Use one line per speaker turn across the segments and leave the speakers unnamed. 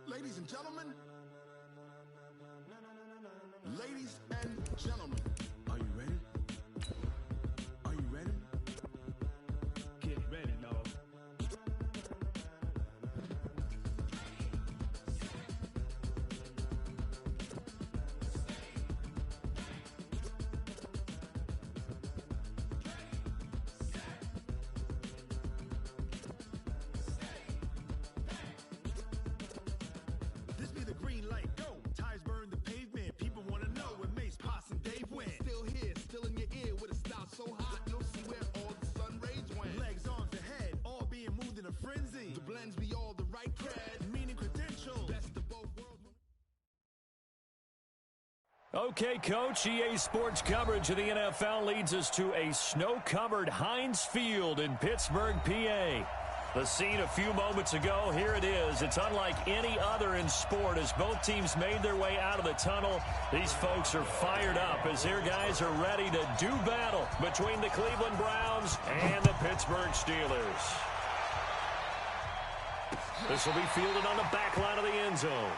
Ladies and gentlemen, ladies and gentlemen, are you ready? Are you ready? Get ready, dog. This be the green light, go. Tires burn the pavement. People want to know where Mace, Poss, and Dave went. Still here, still in your ear with a style so hot, you'll see where all the sun rays went. Legs, arms, ahead, all being moved in a frenzy. The blends be all the right cred, meaning credentials. Best of both worlds.
Okay, Coach, EA Sports coverage of the NFL leads us to a snow-covered Heinz Field in Pittsburgh, PA. The scene a few moments ago, here it is. It's unlike any other in sport as both teams made their way out of the tunnel. These folks are fired up as their guys are ready to do battle between the Cleveland Browns and the Pittsburgh Steelers. This will be fielded on the back line of the end zone.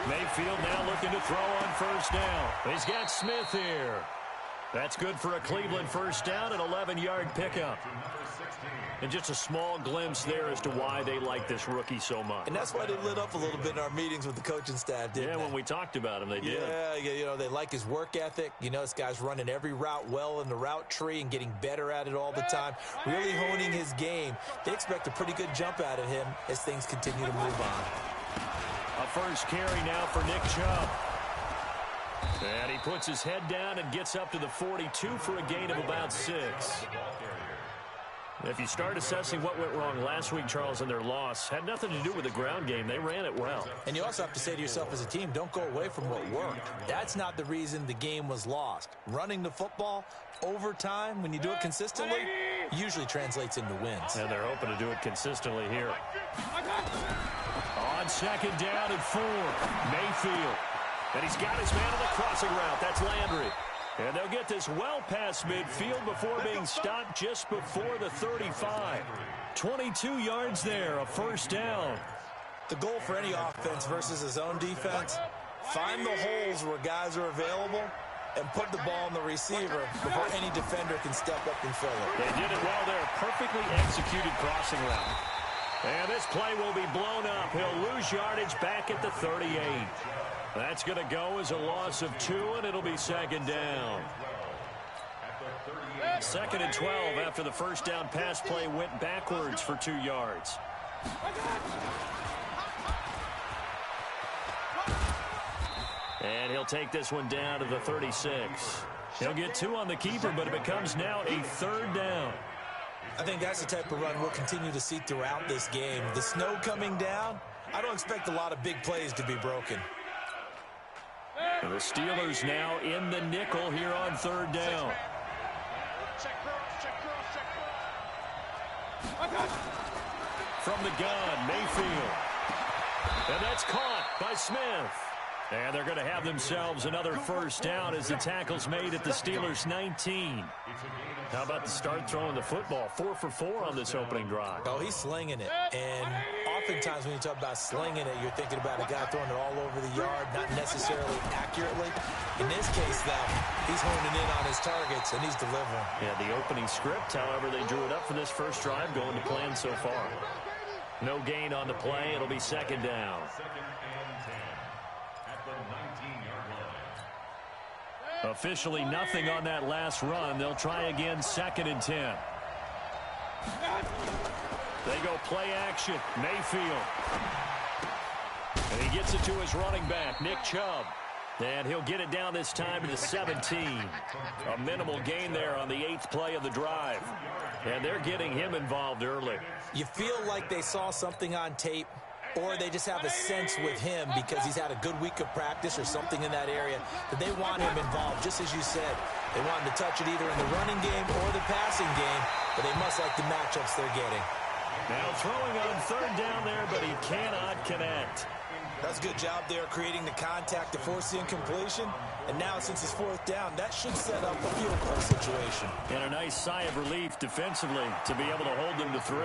Mayfield now looking to throw on first down. He's got Smith here. That's good for a Cleveland first down, an 11-yard pickup. And just a small glimpse there as to why they like this rookie so much.
And that's why they lit up a little bit in our meetings with the coaching staff, didn't they?
Yeah, when we talked about him, they did.
Yeah, you know, they like his work ethic. You know, this guy's running every route well in the route tree and getting better at it all the time, really honing his game. They expect a pretty good jump out of him as things continue to move on.
A first carry now for Nick Chubb. And he puts his head down and gets up to the 42 for a gain of about 6. If you start assessing what went wrong last week, Charles, in their loss, had nothing to do with the ground game. They ran it well.
And you also have to say to yourself as a team, don't go away from what worked. That's not the reason the game was lost. Running the football over time, when you do it consistently, usually translates into wins.
And they're hoping to do it consistently here. On second down and 4, Mayfield. And he's got his man on the crossing route. That's Landry. And they'll get this well past midfield before being stopped just before the 35. 22 yards there, a first down.
The goal for any offense versus his own defense, find the holes where guys are available and put the ball on the receiver before any defender can step up and fill it.
They did it well there. Perfectly executed crossing route. And this play will be blown up. He'll lose yardage back at the 38. That's going to go as a loss of 2, and it'll be second down. Second and 12 after the first down pass play went backwards for 2 yards. And he'll take this one down to the 36. He'll get 2 on the keeper, but it becomes now a third down.
I think that's the type of run we'll continue to see throughout this game. The snow coming down, I don't expect a lot of big plays to be broken.
And the Steelers now in the nickel here on third down. From the gun, Mayfield. And that's caught by Smith. And they're going to have themselves another first down as the tackle's made at the Steelers' 19. How about the start throwing the football? 4 for 4 on this opening drive.
Oh, he's slinging it. And oftentimes when you talk about slinging it, you're thinking about a guy throwing it all over the yard, not necessarily accurately. In this case, though, he's honing in on his targets, and he's delivering.
Yeah, the opening script, however, they drew it up for this first drive, going to plan so far. No gain on the play. It'll be second down. Officially nothing on that last run. They'll try again, second and 10. They go play action. Mayfield. And he gets it to his running back, Nick Chubb. And he'll get it down this time to the 17. A minimal gain there on the 8th play of the drive. And they're getting him involved early.
You feel like they saw something on tape, or they just have a sense with him because he's had a good week of practice or something in that area that they want him involved, just as you said. They want him to touch it either in the running game or the passing game, but they must like the matchups they're getting.
Now throwing on 3rd down there, but he cannot connect.
That's a good job there creating the contact to force the incompletion. And now since it's 4th down, that should set up a field goal situation.
And a nice sigh of relief defensively to be able to hold them to 3.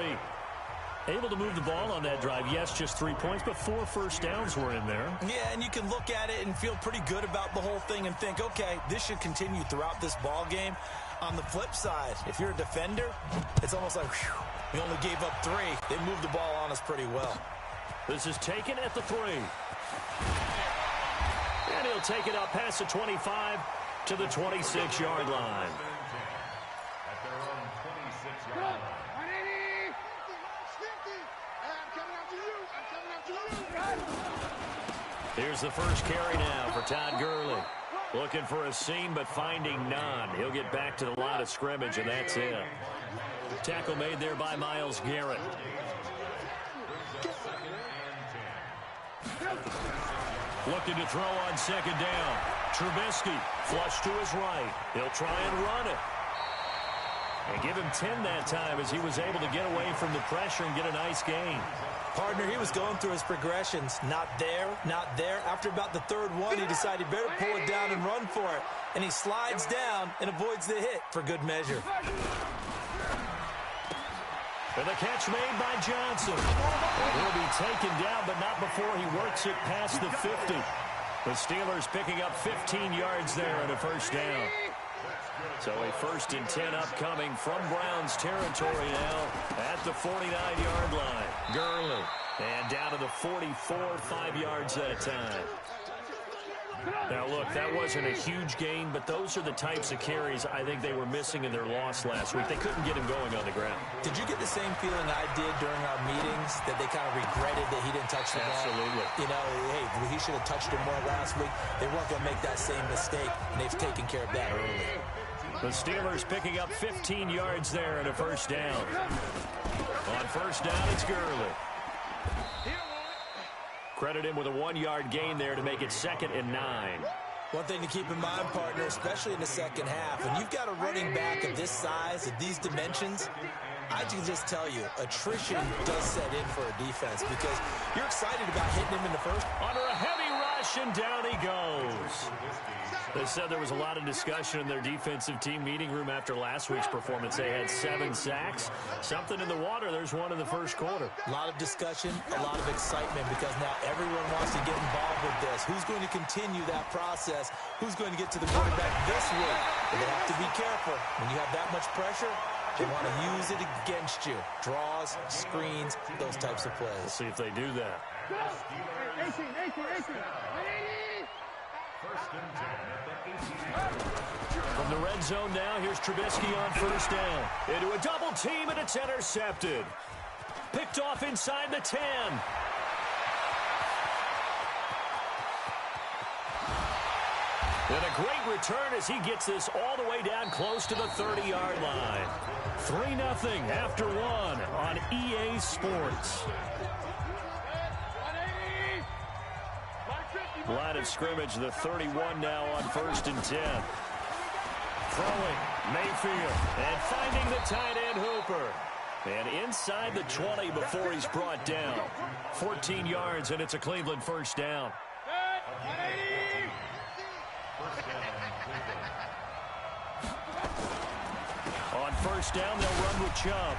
Able to move the ball on that drive. Yes, just 3 points, but 4 first downs were in there.
Yeah, and you can look at it and feel pretty good about the whole thing and think, okay, this should continue throughout this ball game. On the flip side, if you're a defender, it's almost like, whew, we only gave up 3. They moved the ball on us pretty well.
This is taken at the 3. And he'll take it up past the 25 to the 26-yard line. Here's the first carry now for Todd Gurley. Looking for a seam, but finding none. He'll get back to the line of scrimmage, and that's it. Tackle made there by Myles Garrett. Looking to throw on 2nd down. Trubisky, flush to his right. He'll try and run it. And give him 10 that time as he was able to get away from the pressure and get a nice gain.
Partner, he was going through his progressions. Not there, not there. After about the 3rd one, he decided he better pull it down and run for it. And he slides down and avoids the hit for good measure.
And the catch made by Johnson. He'll be taken down, but not before he works it past the 50. The Steelers picking up 15 yards there and a first down. So a 1st and 10 upcoming from Browns territory now at the 49-yard line. Gurley. And down to the 44, 5 yards that time. Now, look, that wasn't a huge gain, but those are the types of carries I think they were missing in their loss last week. They couldn't get him going on the ground.
Did you get the same feeling I did during our meetings, that they kind of regretted that he didn't touch the ball?
Absolutely.
You know, hey, he should have touched it more last week. They weren't going to make that same mistake, and they've taken care of that early.
The Steelers picking up 15 yards there and a first down. On first down, it's Gurley. Credit him with a 1-yard gain there to make it 2nd and 9.
One thing to keep in mind, partner, especially in the second half, when you've got a running back of this size, of these dimensions, I can just tell you, attrition does set in for a defense because you're excited about hitting him in the first.
Under a heavy rush, and down he goes. They said there was a lot of discussion in their defensive team meeting room after last week's performance. They had 7 sacks. Something in the water. There's one in the first quarter.
A lot of discussion, a lot of excitement because now everyone wants to get involved with this. Who's going to continue that process? Who's going to get to the quarterback this week? But they have to be careful. When you have that much pressure, they want to use it against you. Draws, screens, those types of plays.
We'll see if they do that. From the red zone now, here's Trubisky on first down. Into a double team, and it's intercepted. Picked off inside the 10. And a great return as he gets this all the way down close to the 30-yard line. 3-0 after 1 on EA Sports. Line of scrimmage, the 31 now on 1st and 10. Throwing, Mayfield, and finding the tight end Hooper. And inside the 20 before he's brought down. 14 yards, and it's a Cleveland first down. On first down, they'll run with Chubb.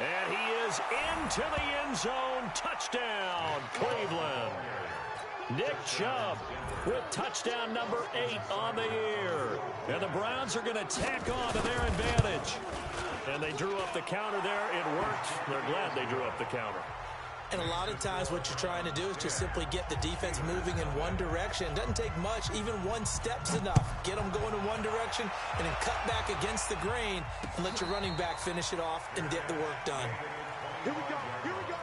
And he is into the end zone. Touchdown, Cleveland. Nick Chubb with touchdown number 8 on the year. And the Browns are going to tack on to their advantage. And they drew up the counter there. It worked. They're glad they drew up the counter.
And a lot of times what you're trying to do is just simply get the defense moving in one direction. Doesn't take much. Even one step's enough. Get them going in one direction and then cut back against the grain and let your running back finish it off and get the work done.
Here we go. Here we go.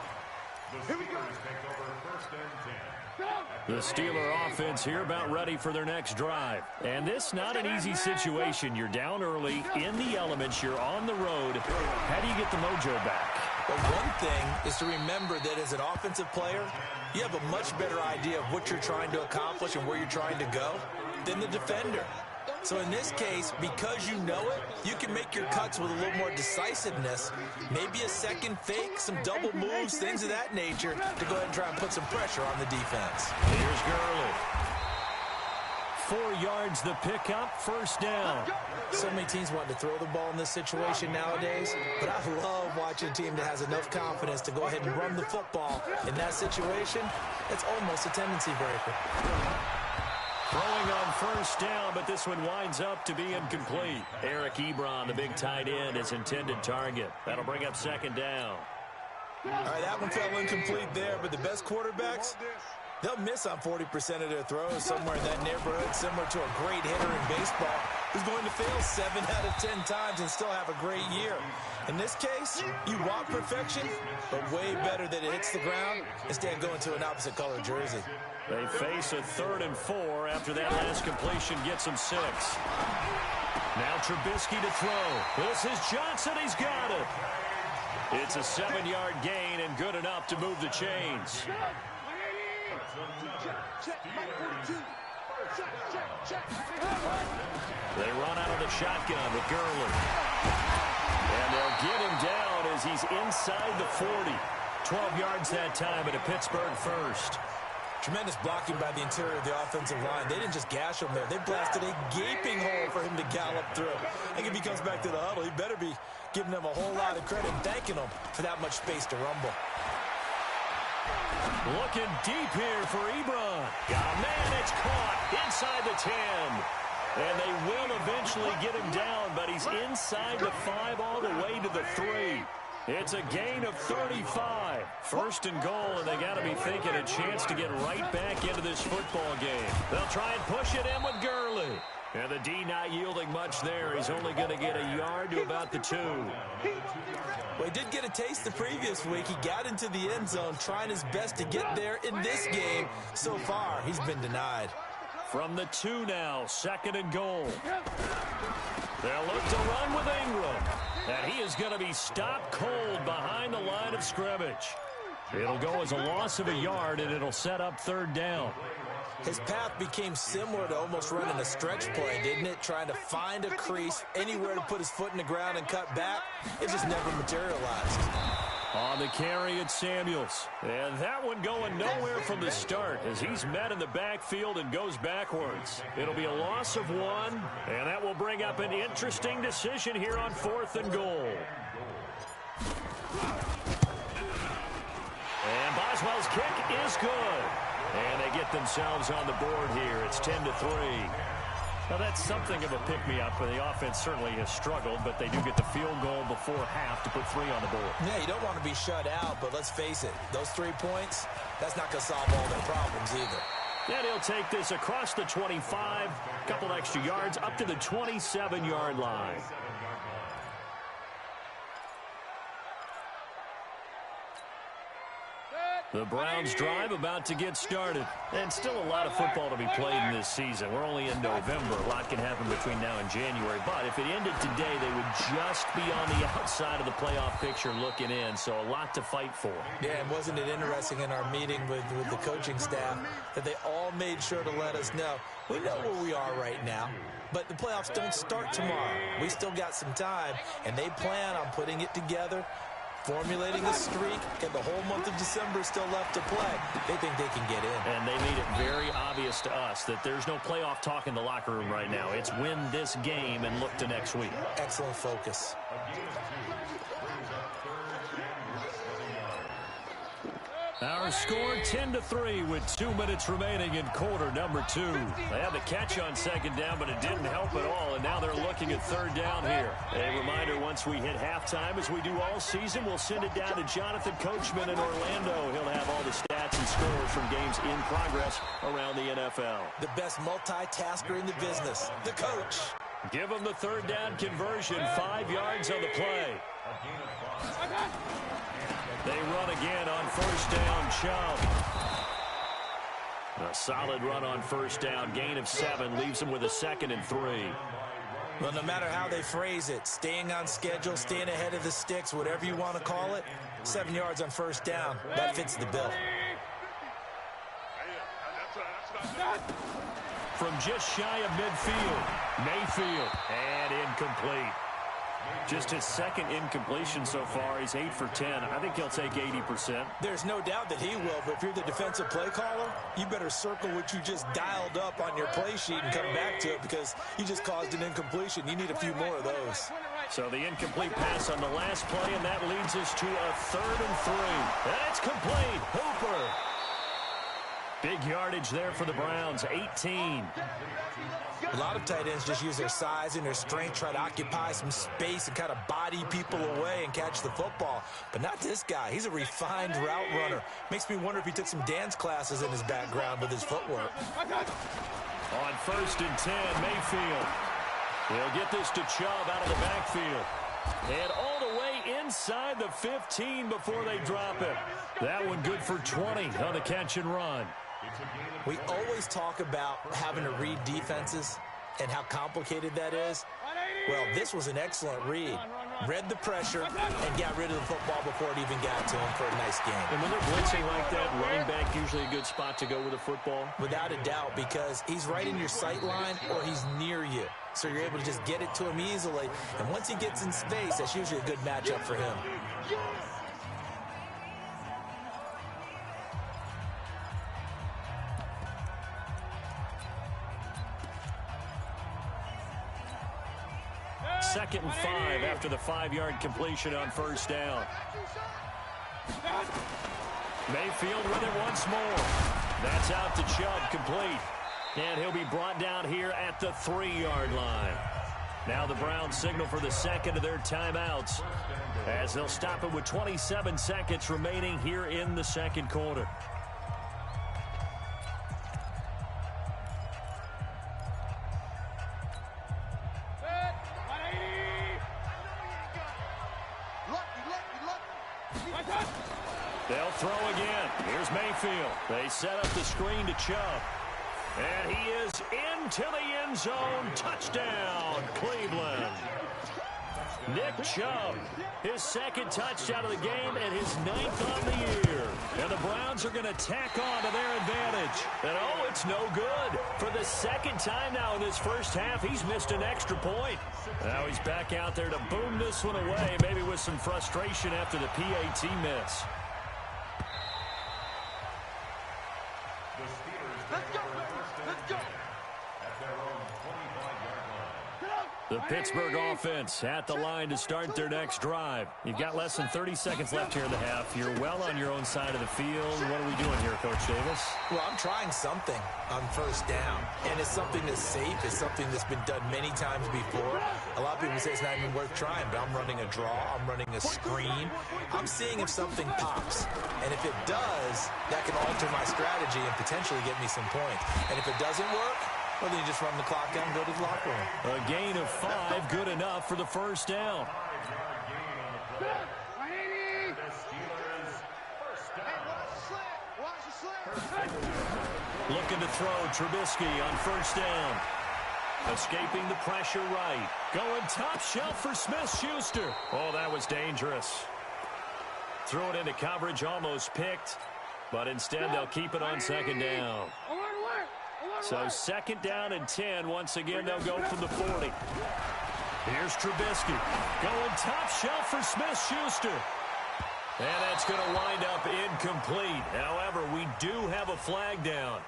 The Steeler offense here about ready for their next drive. And this not an easy situation. You're down early, in the elements, you're on the road. How do you get the mojo back?
Well, one thing is to remember that as an offensive player, you have a much better idea of what you're trying to accomplish and where you're trying to go than the defender. So in this case, because you know it, you can make your cuts with a little more decisiveness, maybe a second fake, some double moves, things of that nature, to go ahead and try and put some pressure on the defense.
Here's Gurley. 4 yards the pickup, first down.
So many teams want to throw the ball in this situation nowadays, but I love watching a team that has enough confidence to go ahead and run the football. In that situation, it's almost a tendency breaker.
Throwing on first down, but this one winds up to be incomplete. Eric Ebron, the big tight end, is intended target. That'll bring up second down.
All right, that one fell incomplete there, but the best quarterbacks, they'll miss on 40% of their throws somewhere in that neighborhood, similar to a great hitter in baseball who's going to fail 7 out of 10 times and still have a great year. In this case, you want perfection, but way better that it hits the ground instead of going to an opposite color jersey.
They face a 3rd and 4 after that last completion gets them 6. Now Trubisky to throw. This is Johnson. He's got it. It's a 7-yard gain and good enough to move the chains. They run out of the shotgun with Gurley. And they'll get him down as he's inside the 40. 12 yards that time at a Pittsburgh first.
Tremendous blocking by the interior of the offensive line. They didn't just gash him there. They blasted a gaping hole for him to gallop through. I think if he comes back to the huddle, he better be giving them a whole lot of credit and thanking them for that much space to rumble.
Looking deep here for Ebron. Got a man, it's caught inside the 10. And they will eventually get him down, but he's inside the 5 all the way to the 3. It's a gain of 35. 1st and goal, and they got to be thinking a chance to get right back into this football game. They'll try and push it in with Gurley. And the D not yielding much there. He's only going to get a yard to about the 2.
Well, he did get a taste the previous week. He got into the end zone trying his best to get there in this game. So far, he's been denied.
From the 2 now, 2nd and goal. They'll look to run with Ingram. And he is going to be stopped cold behind the line of scrimmage. It'll go as a loss of a yard, and it'll set up 3rd down.
His path became similar to almost running a stretch play, didn't it? Trying to find a crease, anywhere to put his foot in the ground and cut back. It just never materialized.
On the carry, it's Samuels. And that one going nowhere from the start as he's met in the backfield and goes backwards. It'll be a loss of 1, and that will bring up an interesting decision here on 4th and goal. And Boswell's kick is good. And they get themselves on the board here. It's 10-3. Now, that's something of a pick-me-up, and the offense certainly has struggled, but they do get the field goal before half to put 3 on the board.
Yeah, you don't want to be shut out, but let's face it, those 3 points, that's not going to solve all their problems either.
And he'll take this across the 25, a couple extra yards, up to the 27-yard line. The Browns drive about to get started. And still a lot of football to be played in this season. We're only in November. A lot can happen between now and January. But if it ended today, they would just be on the outside of the playoff picture looking in. So a lot to fight for.
Yeah, and wasn't it interesting in our meeting with the coaching staff that they all made sure to let us know, we know where we are right now, but the playoffs don't start tomorrow. We still got some time, and they plan on putting it together, formulating a streak, and the whole month of December is still left to play. They think they can get in.
And they made it very obvious to us that there's no playoff talk in the locker room right now. It's win this game and look to next week.
Excellent focus.
Our score 10-3 with 2 minutes remaining in quarter number 2. They had the catch on 2nd down, but it didn't help at all, and now they're looking at 3rd down here. A reminder, once we hit halftime, as we do all season, we'll send it down to Jonathan Coachman in Orlando. He'll have all the stats and scores from games in progress around the NFL.
The best multitasker in the business, the coach.
Give them the third down conversion, 5 yards on the play. They run again on first down, Chubb. A solid run on first down, gain of 7, leaves them with a 2nd and 3.
Well, no matter how they phrase it, staying on schedule, staying ahead of the sticks, whatever you want to call it, 7 yards on first down, that fits the bill.
From just shy of midfield, Mayfield, and incomplete. Just his 2nd incompletion so far. He's 8 for 10. I think he'll take 80%.
There's no doubt that he will, but if you're the defensive play caller, you better circle what you just dialed up on your play sheet and come back to it because you just caused an incompletion. You need a few more of those.
So the incomplete pass on the last play, and that leads us to a 3rd and 3. That's complete. Hooper. Big yardage there for the Browns, 18.
A lot of tight ends just use their size and their strength, try to occupy some space and kind of body people away and catch the football. But not this guy. He's a refined route runner. Makes me wonder if he took some dance classes in his background with his footwork.
On 1st and 10, Mayfield. He'll get this to Chubb out of the backfield. And all the way inside the 15 before they drop it. That one good for 20 on the catch and run.
We always talk about having to read defenses and how complicated that is. Well, this was an excellent read. Read the pressure and got rid of the football before it even got to him for a nice game.
And when they're blitzing like that, running back usually a good spot to go with the football?
Without a doubt, because he's right in your sight line or he's near you. So you're able to just get it to him easily. And once he gets in space, that's usually a good matchup for him.
Second and 5 after the 5-yard completion on first down. Mayfield with it once more. That's out to Chubb, complete. And he'll be brought down here at the 3-yard line. Now the Browns signal for the 2nd of their timeouts as they'll stop it with 27 seconds remaining here in the 2nd quarter. They'll throw again. Here's Mayfield. They set up the screen to Chubb. And he is into the end zone. Touchdown, Cleveland. Nick Chubb, his 2nd touchdown of the game and his 9th on the year. And the Browns are going to tack on to their advantage. And oh, it's no good. For the 2nd time now in this first half, he's missed an extra point. Now he's back out there to boom this one away, maybe with some frustration after the PAT miss. The Pittsburgh offense at the line to start their next drive. You've got less than 30 seconds left here in the half. You're well on your own side of the field. What are we doing here, Coach Davis?
Well, I'm trying something on first down, and it's something that's safe. It's something that's been done many times before. A lot of people say it's not even worth trying, but I'm running a draw. I'm running a screen. I'm seeing if something pops, and if it does, that can alter my strategy and potentially get me some points. And if it doesn't work, well, then you just run the clock down and go to the locker room.
A gain of 5, good enough for the first down. Looking to throw Trubisky on first down. Escaping the pressure right. Going top shelf for Smith-Schuster. Oh, that was dangerous. Threw it into coverage, almost picked. But instead, they'll keep it on 2nd down. So 2nd down and 10. Once again, they'll go from the 40. Here's Trubisky. Going top shelf for Smith-Schuster. And that's going to wind up incomplete. However, we do have a flag down.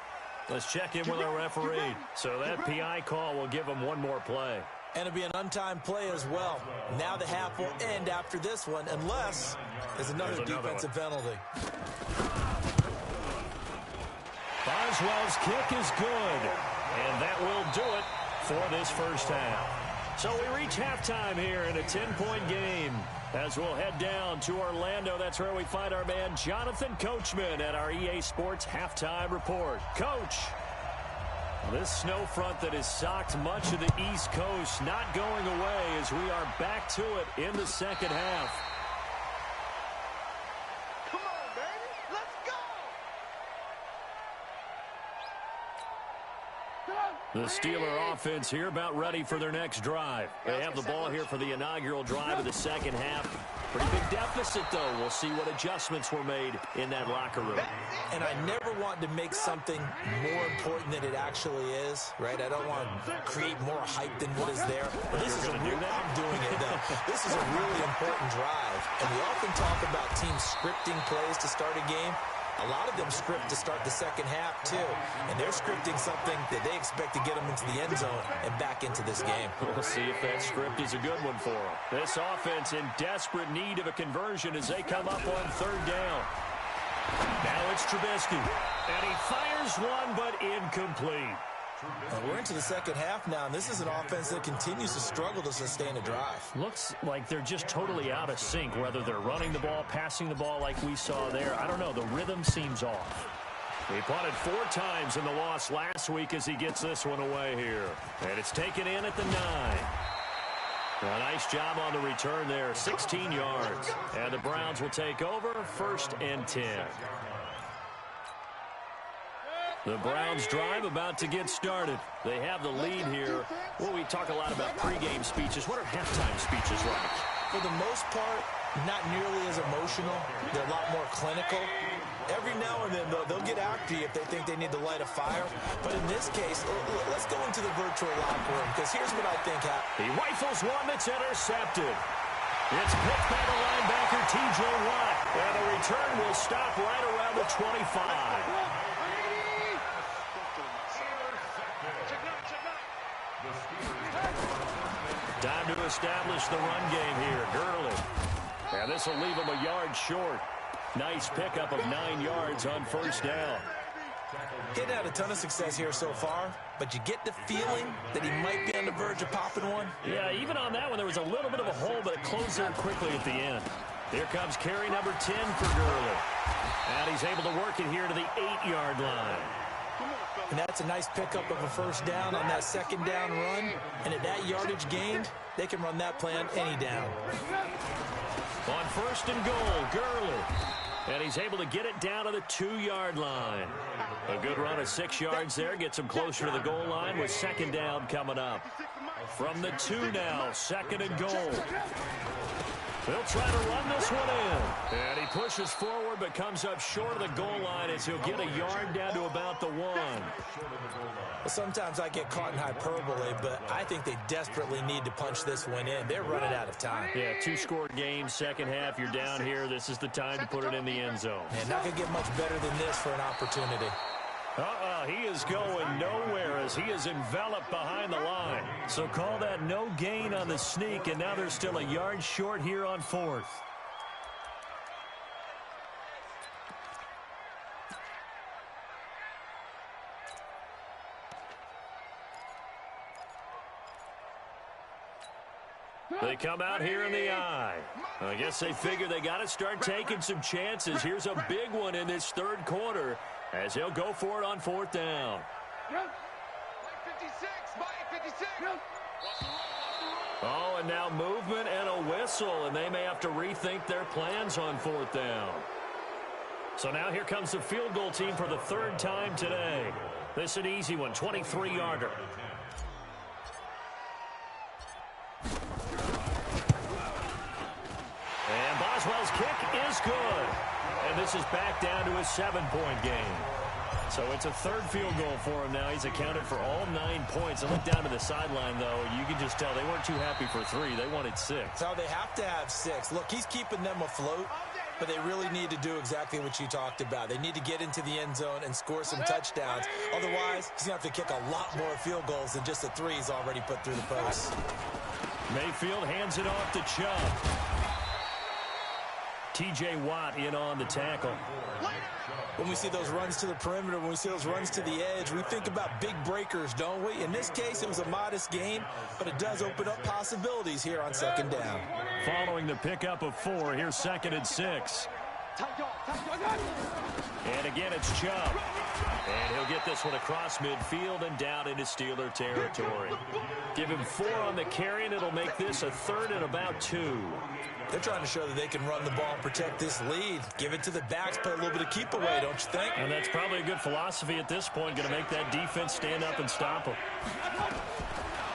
Let's check in with our referee. So that PI call will give them one more play.
And it'll be an untimed play as well. Now the half will end after this one, unless there's another defensive penalty.
Boswell's kick is good, and that will do it for this first half. So we reach halftime here in a 10-point game as we'll head down to Orlando. That's where we find our man Jonathan Coachman at our EA Sports Halftime Report. Coach. This snow front that has socked much of the East Coast not going away as we are back to it in the second half.
Come on, baby. Let's go.
The Steeler offense here about ready for their next drive. They have the ball here for the inaugural drive of the second half. Pretty big deficit, though. We'll see what adjustments were made in that locker room.
And I never want to make something more important than it actually is, right? I don't want to create more hype than what is there. But this is I'm doing it, though. This is a really important drive. And we often talk about teams scripting plays to start a game. A lot of them script to start the second half, too. And they're scripting something that they expect to get them into the end zone and back into this game.
We'll see if that script is a good one for them. This offense in desperate need of a conversion as they come up on third down. Now it's Trubisky. And he fires one, but incomplete.
We're into the second half now, and this is an offense that continues to struggle to sustain a drive.
Looks like they're just totally out of sync, whether they're running the ball, passing the ball like we saw there. I don't know. The rhythm seems off. He punted 4 times in the loss last week as he gets this one away here. And it's taken in at the 9. A nice job on the return there, 16 yards. And the Browns will take over, 1st and 10. The Browns drive about to get started. They have the lead here. Well, we talk a lot about pregame speeches. What are halftime speeches like?
For the most part, not nearly as emotional. They're a lot more clinical. Every now and then, though, they'll get after you if they think they need to light a fire. But in this case, let's go into the virtual locker room, because here's what I think happened.
He rifles one that's intercepted. It's picked by the linebacker, T.J. Watt. And the return will stop right around the 25. Time to establish the run game here. Gurley. And this will leave him a yard short. Nice pickup of 9 yards on first down.
He hadn't had a ton of success here so far, but you get the feeling that he might be on the verge of popping one.
Yeah, even on that one, there was a little bit of a hole, but it closed there quickly at the end. Here comes carry number 10 for Gurley. And he's able to work it here to the 8-yard line.
And that's a nice pickup of a first down on that second down run. And at that yardage gained, they can run that play on any down.
On 1st and goal, Gurley. And he's able to get it down to the 2-yard line. A good run of 6 yards there. Gets him closer to the goal line with second down coming up. From the 2 now, 2nd and goal. They'll try to run this one in. And he pushes forward but comes up short of the goal line as he'll get a yard down to about the 1.
Well, sometimes I get caught in hyperbole, but I think they desperately need to punch this one in. They're running out of time.
Yeah, 2-score game, second half. You're down here. This is the time to put it in the end zone.
And not going to get much better than this for an opportunity.
He is going nowhere as he is enveloped behind the line. So call that no gain on the sneak, and now they're still a yard short here on 4th. They come out here in the eye. I guess they figure they got to start taking some chances. Here's a big one in this third quarter as he'll go for it on 4th down. Oh, and now movement and a whistle, and they may have to rethink their plans on 4th down. So now here comes the field goal team for the 3rd time today. This is an easy one, 23-yarder. And Boswell's kick is good. And this is back down to a 7-point game. So it's a 3rd field goal for him now. He's accounted for all 9 points. I look down to the sideline, though. You can just tell they weren't too happy for 3. They wanted 6.
So they have to have 6. Look, he's keeping them afloat, but they really need to do exactly what you talked about. They need to get into the end zone and score some touchdowns. Otherwise, he's going to have to kick a lot more field goals than just the 3 he's already put through the post.
Mayfield hands it off to Chubb. T.J. Watt in on the tackle.
When we see those runs to the perimeter, when we see those runs to the edge, we think about big breakers, don't we? In this case, it was a modest game, but it does open up possibilities here on 2nd down.
Following the pickup of 4, here's 2nd and 6. And again, it's Chubb. And he'll get this one across midfield and down into Steeler territory. Give him 4 on the carry, and it'll make this a 3rd and about 2.
They're trying to show that they can run the ball and protect this lead. Give it to the backs, play a little bit of keep away, don't you think?
And that's probably a good philosophy at this point, going to make that defense stand up and stop them.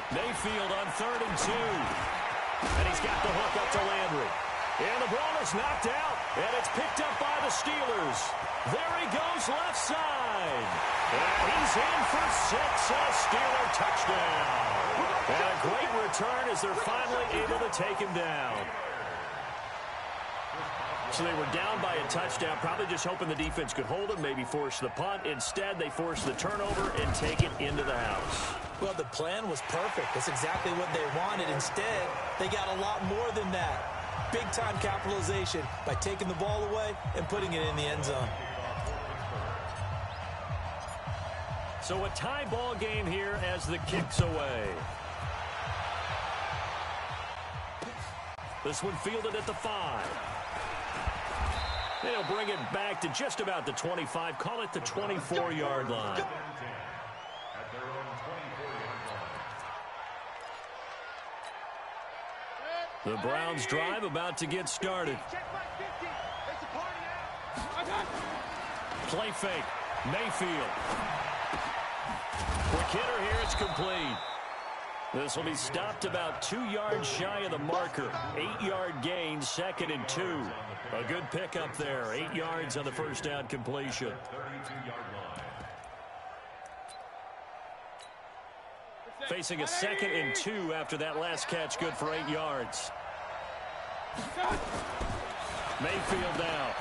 Mayfield on 3rd and 2. And he's got the hook up to Landry. And the ball is knocked out, and it's picked up by the Steelers. There he goes left side. And he's in for 6, a Steeler touchdown. And a great return as they're finally able to take him down. So they were down by a touchdown, probably just hoping the defense could hold him, maybe force the punt. Instead, they forced the turnover and take it into the house.
Well, the plan was perfect. That's exactly what they wanted. Instead, they got a lot more than that. Big-time capitalization by taking the ball away and putting it in the end zone.
So a tie ball game here as the kick's away. This one fielded at the 5. They'll bring it back to just about the 25. Call it the 24-yard line. The Browns drive about to get started. Play fake. Mayfield. Quick hitter here. It's complete. This will be stopped about 2 yards shy of the marker. 8-yard gain, 2nd and 2. A good pickup there. 8 yards on the first down completion. Facing a 2nd and 2 after that last catch, good for 8 yards. Mayfield now.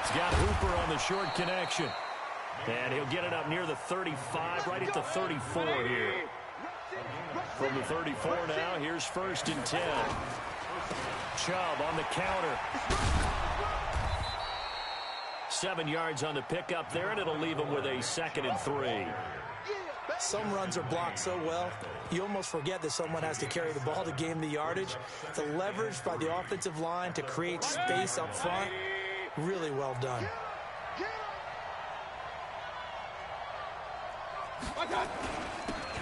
He's got Hooper on the short connection. And he'll get it up near the 35, right at the 34 here. From the 34 now, here's 1st and 10. Chubb on the counter. 7 yards on the pickup there, and it'll leave him with a 2nd and 3.
Some runs are blocked so well, you almost forget that someone has to carry the ball to gain the yardage. The leverage by the offensive line to create space up front, really well done.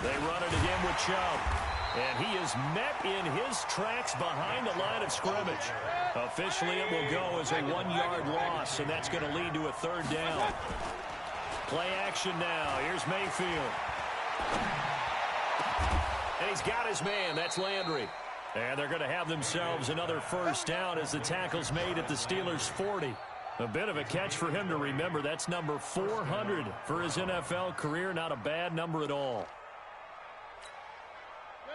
They run it again with Chubb. And he is met in his tracks behind the line of scrimmage. Officially, it will go as a 1-yard loss, and that's going to lead to a 3rd down. Play action now. Here's Mayfield. And he's got his man. That's Landry. And they're going to have themselves another 1st down as the tackle's made at the Steelers' 40. A bit of a catch for him to remember. That's number 400 for his NFL career. Not a bad number at all.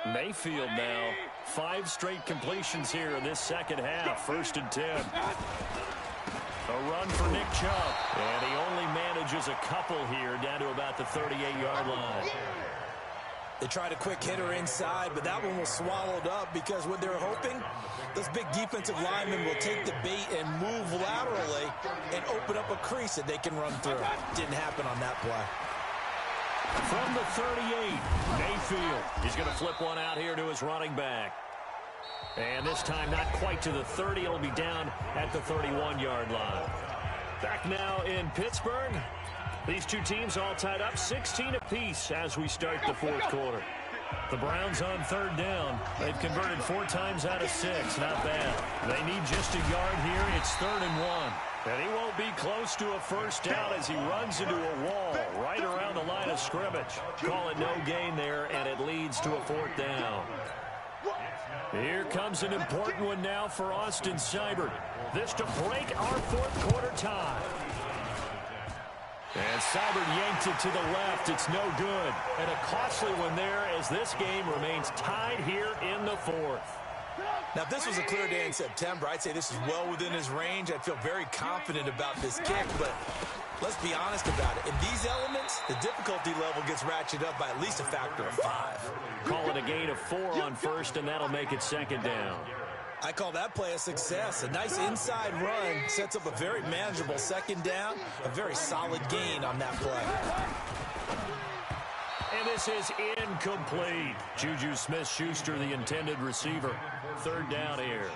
Mayfield now. 5 straight completions here in this second half. 1st and 10. A run for Nick Chubb. And he only manages a couple here down to about the 38-yard line.
They tried a quick hitter inside, but that one was swallowed up because what they're hoping, those big defensive linemen will take the bait and move laterally and open up a crease that they can run through. Didn't happen on that play.
From the 38, Mayfield. He's going to flip one out here to his running back. And this time not quite to the 30. It'll be down at the 31-yard line. Back now in Pittsburgh. These two teams all tied up 16 apiece as we start the 4th quarter. The Browns on 3rd down. They've converted 4 times out of 6. Not bad. They need just a yard here. It's 3rd and 1. And he won't be close to a 1st down as he runs into a wall right around the line of scrimmage. Call it no gain there, and it leads to a 4th down. Here comes an important one now for Austin Seibert. This to break our 4th quarter tie. And Seibert yanked it to the left. It's no good. And a costly one there as this game remains tied here in the 4th.
Now, if this was a clear day in September, I'd say this is well within his range. I'd feel very confident about this kick, but let's be honest about it. In these elements, the difficulty level gets ratcheted up by at least a factor of 5.
Call it a gain of 4 on 1st, and that'll make it 2nd down.
I call that play a success. A nice inside run sets up a very manageable 2nd down, a very solid gain on that play.
And this is incomplete. Juju Smith-Schuster, the intended receiver. third down here.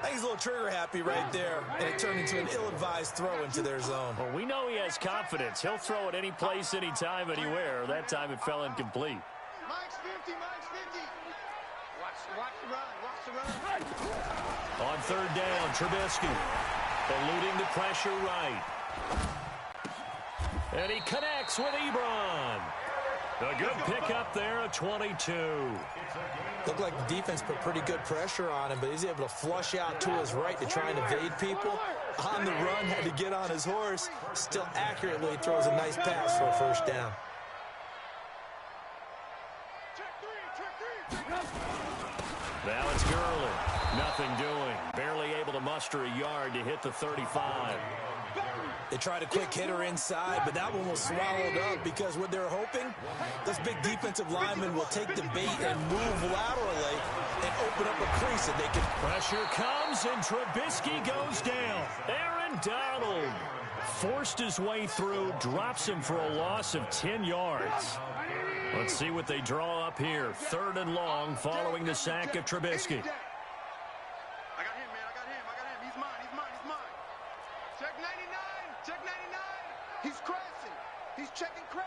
I think he's a little trigger happy right there, and it turned into an ill-advised throw into their zone.
Well, we know he has confidence. He'll throw it any place, anytime, anywhere. That time it fell incomplete.
Mike's 50, Mike's 50. Watch the run.
On third down, Trubisky eluding the pressure right. And he connects with Ebron. A good pickup there at 22.
Looked like the defense put pretty good pressure on him, but he's able to flush out to his right to try and evade people. On the run, had to get on his horse. Still accurately throws a nice pass for a first down.
Now it's Gurley. Nothing doing. Barely able to muster a yard to hit the 35.
They tried a quick hitter inside, but that one was swallowed up because what they're hoping, those big defensive linemen will take the bait and move laterally and open up a crease that they can.
Pressure comes, and Trubisky goes down. Aaron Donald forced his way through, drops him for a loss of 10 yards. Let's see what they draw up here. Third and long following the sack of Trubisky.
I got him, man. I got him. He's mine. Check 99. He's crashing. He's checking crash.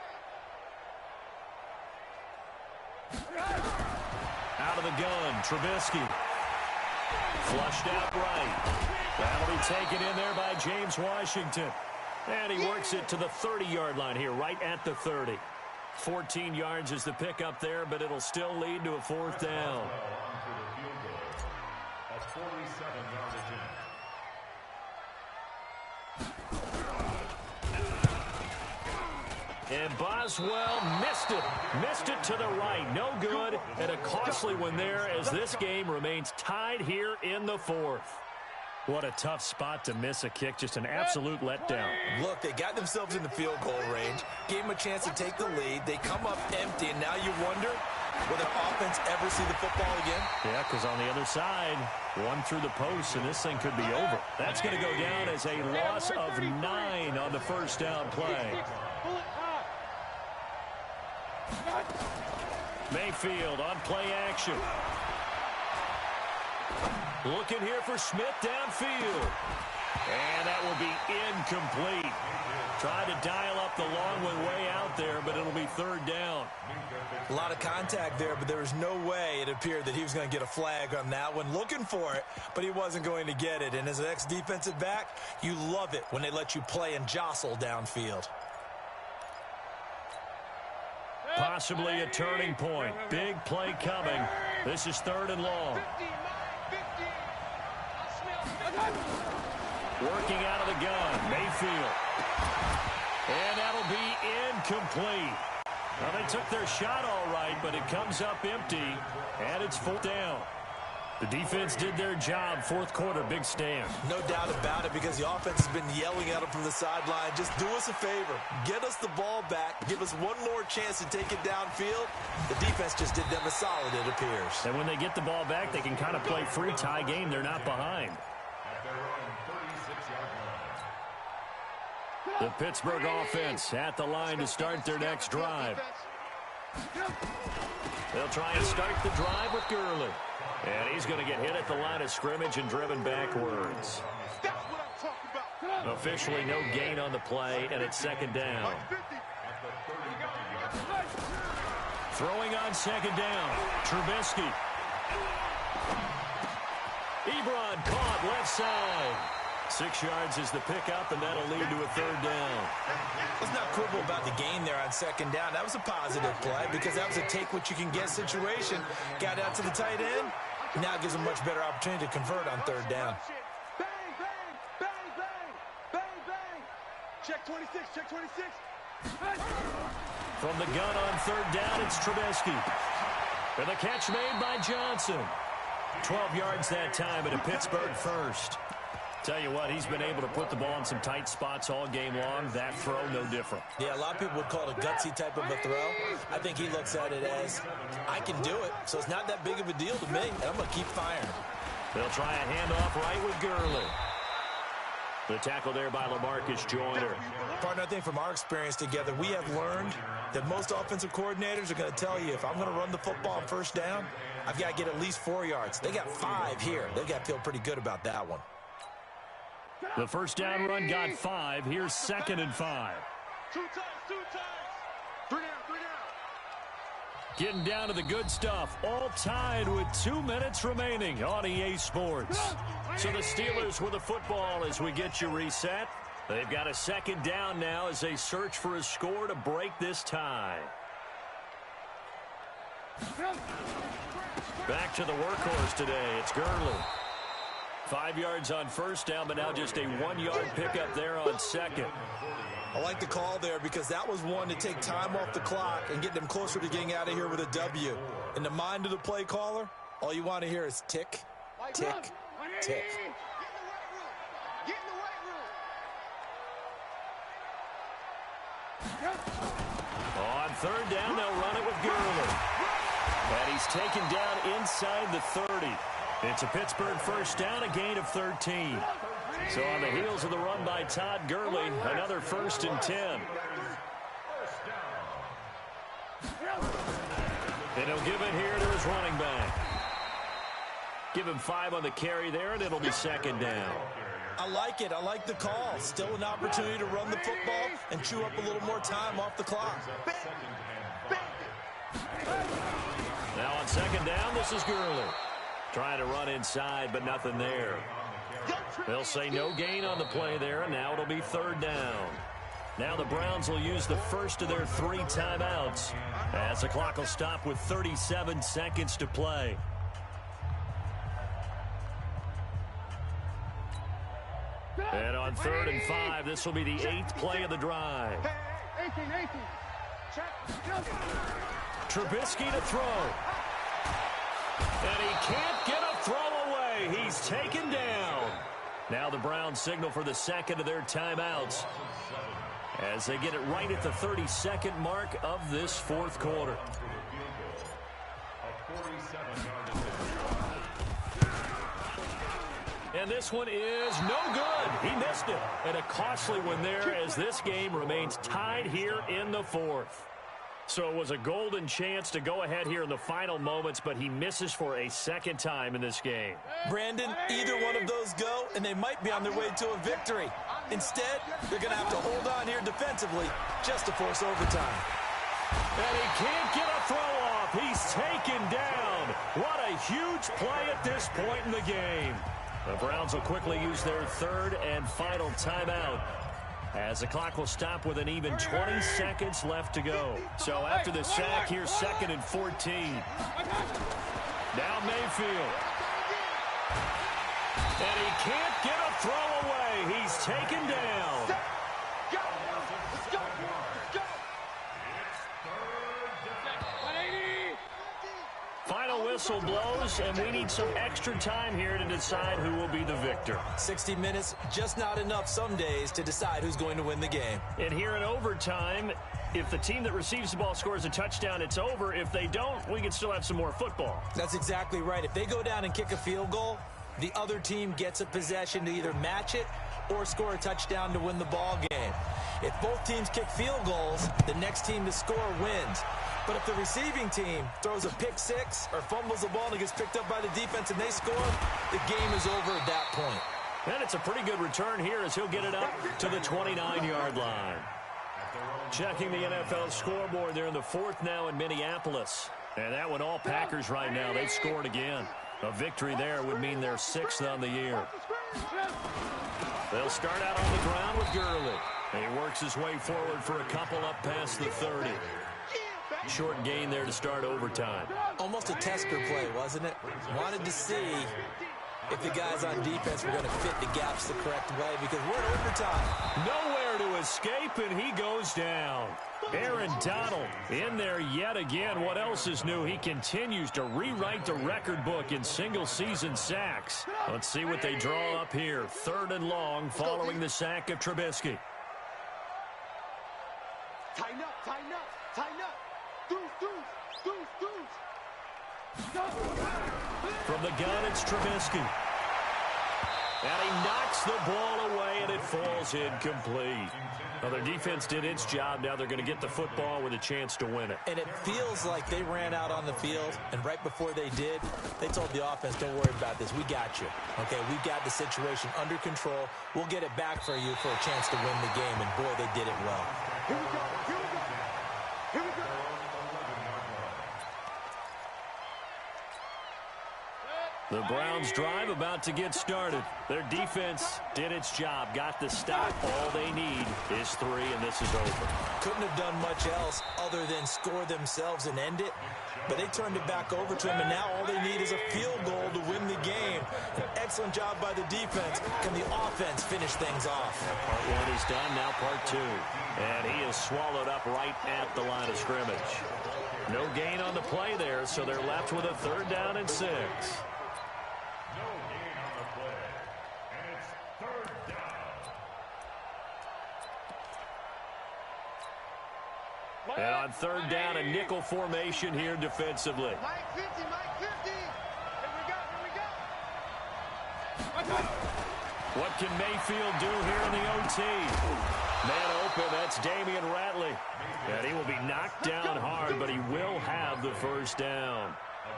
Out of the gun, Trubisky. Flushed out right. That'll be taken in there by James Washington. And he works it to the 30-yard line here, right at the 30. 14 yards is the pickup there, but it'll still lead to a fourth down. And Boswell missed it to the right. No good, and a costly one there as this game remains tied here in the fourth. What a tough spot to miss a kick, just an absolute letdown.
Look, they got themselves in the field goal range, gave them a chance to take the lead. They come up empty, and now you wonder, will their offense ever see the football again?
Yeah, because on the other side, one through the post, and this thing could be over. That's going to go down as a loss of 9 on the first down play. Mayfield on play action. Looking here for Smith downfield. And that will be incomplete. Tried to dial up the long one way out there, but it'll be third down.
A lot of contact there, but there was no way it appeared that he was going to get a flag on that one. Looking for it, but he wasn't going to get it. And as an ex-defensive back, you love it when they let you play and jostle downfield.
Possibly a turning point. Big play coming. This is third and long. Working out of the gun, Mayfield. And that'll be incomplete. Well, they took their shot all right, but it comes up empty, and it's fourth down. The defense did their job. Fourth quarter, big stand.
No doubt about it, because the offense has been yelling at them from the sideline. Just do us a favor. Get us the ball back. Give us one more chance to take it downfield. The defense just did them a solid, it appears.
And when they get the ball back, they can kind of play free tie game. They're not behind. The Pittsburgh offense at the line to start their next drive. They'll try and start the drive with Gurley. And he's going to get hit at the line of scrimmage and driven backwards. Officially no gain on the play, and it's second down. Throwing on second down, Trubisky. Ebron caught left side. 6 yards is the pickup, and that'll lead to a third down.
Let's not quibble about the gain there on second down. That was a positive play because that was a take-what-you-can-get situation. Got out to the tight end. Now it gives them a much better opportunity to convert on third down.
Bang, bang, bang, bang, bang, bang. Check 26, check 26.
From the gun on third down, it's Trubisky. And the catch made by Johnson. 12 yards that time, and a Pittsburgh first. Tell you what, he's been able to put the ball in some tight spots all game long. That throw, no different.
Yeah, a lot of people would call it a gutsy type of a throw. I think he looks at it as, I can do it, so it's not that big of a deal to me, and I'm going to keep firing.
They'll try a handoff right with Gurley. The tackle there by LaMarcus Joyner.
Partner, I think from our experience together, we have learned that most offensive coordinators are going to tell you, if I'm going to run the football on first down, I've got to get at least 4 yards. They got 5 here. They've got to feel pretty good about that one.
The first down run got 5. Here's 2nd and 5.
2 times. 3 down.
Getting down to the good stuff. All tied with 2 minutes remaining on EA Sports. So the Steelers with the football as we get you reset. They've got a 2nd down now as they search for a score to break this tie. Back to the workhorse today. It's Gurley. 5 yards on first down, but now just a 1-yard pickup there on 2nd.
I like the call there because that was one to take time off the clock and get them closer to getting out of here with a W. In the mind of the play caller, all you want to hear is tick, tick, tick.
Get in the weight room.
On 3rd down, they'll run it with Gurley. And he's taken down inside the 30. It's a Pittsburgh first down, a gain of 13. So on the heels of the run by Todd Gurley, another 1st and 10. And he'll give it here to his running back. Give him 5 on the carry there, and it'll be 2nd down.
I like it. I like the call. Still an opportunity to run the football and chew up a little more time off the clock.
Now on 2nd down, this is Gurley. Trying to run inside, but nothing there. They'll say no gain on the play there, and now it'll be 3rd down. Now the Browns will use the first of their 3 timeouts as the clock will stop with 37 seconds to play. And on 3rd and 5, this will be the 8th play of the drive.
18.
Trubisky to throw. And he can't get a throw away. He's taken down. Now the Browns signal for the 2nd of their timeouts as they get it right at the 32nd mark of this 4th quarter. And this one is no good. He missed it. And a costly one there as this game remains tied here in the 4th. So it was a golden chance to go ahead here in the final moments, but he misses for a 2nd time in this game.
Brandon, either one of those go, and they might be on their way to a victory. Instead, they're going to have to hold on here defensively just to force overtime.
And he can't get a throw off. He's taken down. What a huge play at this point in the game. The Browns will quickly use their 3rd and final timeout as the clock will stop with an even 20 seconds left to go. So after the sack, here's 2nd and 14. Now Mayfield. And he can't get a throw away. He's taken down. Final whistle blows, and we need some extra time here to decide who will be the victor.
60 minutes, just not enough some days to decide who's going to win the game.
And here in overtime, if the team that receives the ball scores a touchdown, it's over. If they don't, we can still have some more football.
That's exactly right. If they go down and kick a field goal, the other team gets a possession to either match it or score a touchdown to win the ball game. If both teams kick field goals, the next team to score wins. But if the receiving team throws a pick 6 or fumbles the ball and it gets picked up by the defense and they score, the game is over at that point.
And it's a pretty good return here as he'll get it up to the 29-yard line. Checking the NFL scoreboard there in the 4th now in Minneapolis. And that one all Packers right now. They've scored again. A victory there would mean they're 6th on the year. They'll start out on the ground with Gurley. And he works his way forward for a couple up past the 30. Short gain there to start overtime.
Almost a tester play, wasn't it? Wanted to see if the guys on defense were going to fit the gaps the correct way because we're in overtime.
Nowhere to escape, and he goes down. Aaron Donald in there yet again. What else is new? He continues to rewrite the record book in single-season sacks. Let's see what they draw up here. 3rd and long following the sack of Trubisky.
Tighten up.
From the gun, it's Trubisky. And he knocks the ball away, and it falls incomplete. Well, their defense did its job. Now they're going to get the football with a chance to win it.
And it feels like they ran out on the field, and right before they did, they told the offense, don't worry about this. We got you. Okay, we got the situation under control. We'll get it back for you for a chance to win the game, and boy, they did it well.
Here we go. Here we go. Here we go.
The Browns drive about to get started. Their defense did its job, got the stop. All they need is 3, and this is over.
Couldn't have done much else other than score themselves and end it, but they turned it back over to him, and now all they need is a field goal to win the game. An excellent job by the defense. Can the offense finish things off?
Part 1 is done, now part 2. And he is swallowed up right at the line of scrimmage. No gain on the play there, so they're left with a 3rd down and 6. And on 3rd down, a nickel formation here defensively.
Mike 50, Mike 50. Here we go, here we go.
What can Mayfield do here in the OT? Man open, that's Damian Ratley. And he will be knocked down hard, but he will have the 1st down.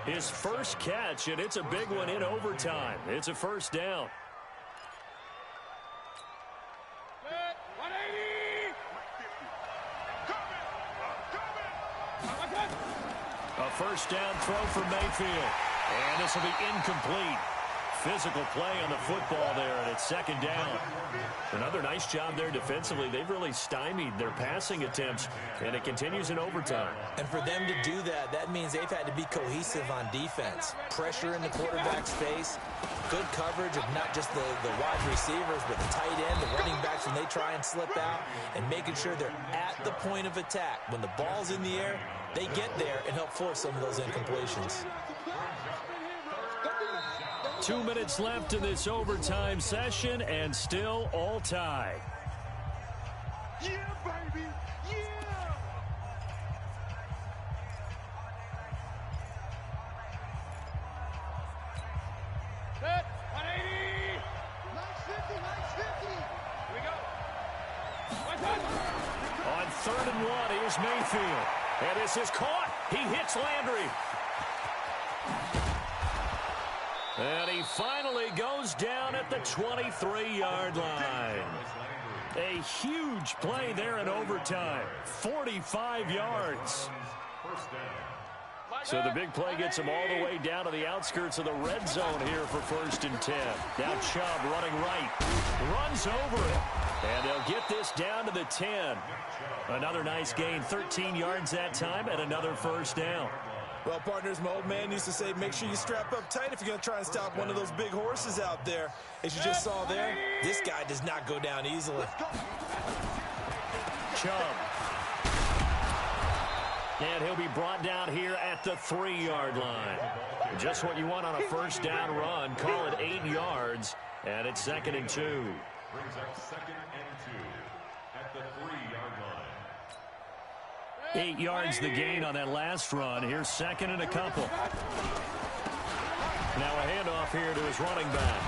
His first catch, and it's a big one in overtime. It's a 1st down. A 1st down throw for Mayfield. And this will be incomplete. Physical play on the football there, and it's 2nd down. Another nice job there defensively. They've really stymied their passing attempts, and it continues in overtime.
And for them to do that, that means they've had to be cohesive on defense. Pressure in the quarterback's face, good coverage of not just the wide receivers, but the tight end, the running backs when they try and slip out, and making sure they're at the point of attack. When the ball's in the air, they get there and help force some of those incompletions.
2 minutes left in this overtime session, and still all tied.
Yeah, baby. Yeah. Set. 180. Mike 50, Mike 50. Here we go.
On 3rd and 1, here's Mayfield. And this is caught. He hits Landry. And he finally goes down at the 23-yard line. A huge play there in overtime. 45 yards. So the big play gets him all the way down to the outskirts of the red zone here for 1st and 10. Now Chubb running right. Runs over it. And they'll get this down to the 10. Another nice gain. 13 yards that time and another 1st down.
Well, partners, my old man used to say, make sure you strap up tight if you're going to try and stop one of those big horses out there. As you just saw there, this guy does not go down easily.
Chubb. And he'll be brought down here at the 3-yard line. Just what you want on a 1st down run. Call it 8 yards, and it's 2nd and 2.
Brings up 2nd and 2 at the 3-yard line.
8 yards the gain on that last run. Here's 2nd and a couple. Now a handoff here to his running back.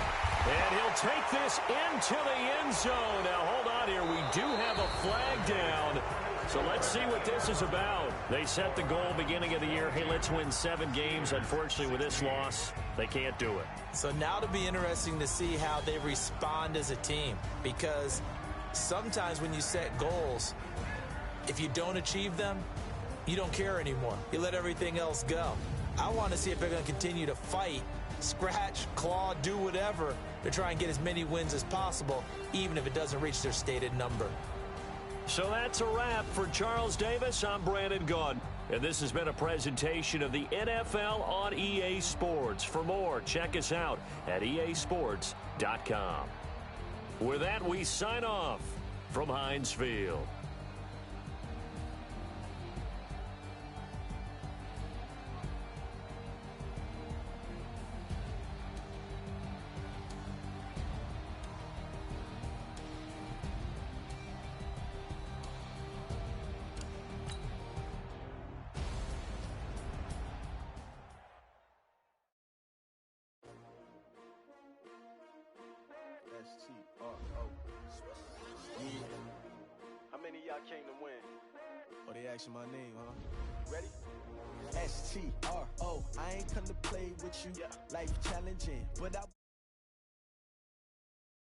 And he'll take this into the end zone. Now hold on here. We do have a flag down. So let's see what this is about. They set the goal beginning of the year. Hey, let's win 7 games. Unfortunately, with this loss, they can't do it.
So now it'll be interesting to see how they respond as a team. Because sometimes when you set goals, if you don't achieve them, you don't care anymore. You let everything else go. I want to see if they're going to continue to fight, scratch, claw, do whatever to try and get as many wins as possible, even if it doesn't reach their stated number.
So that's a wrap for Charles Davis. I'm Brandon Gunn, and this has been a presentation of the NFL on EA Sports. For more, check us out at easports.com. With that, we sign off from Heinz Field.
Yeah. How many of y'all came to win? Oh, they asking my name, huh? Ready? STRO. I ain't come to play with you. Yeah. Life challenging, but I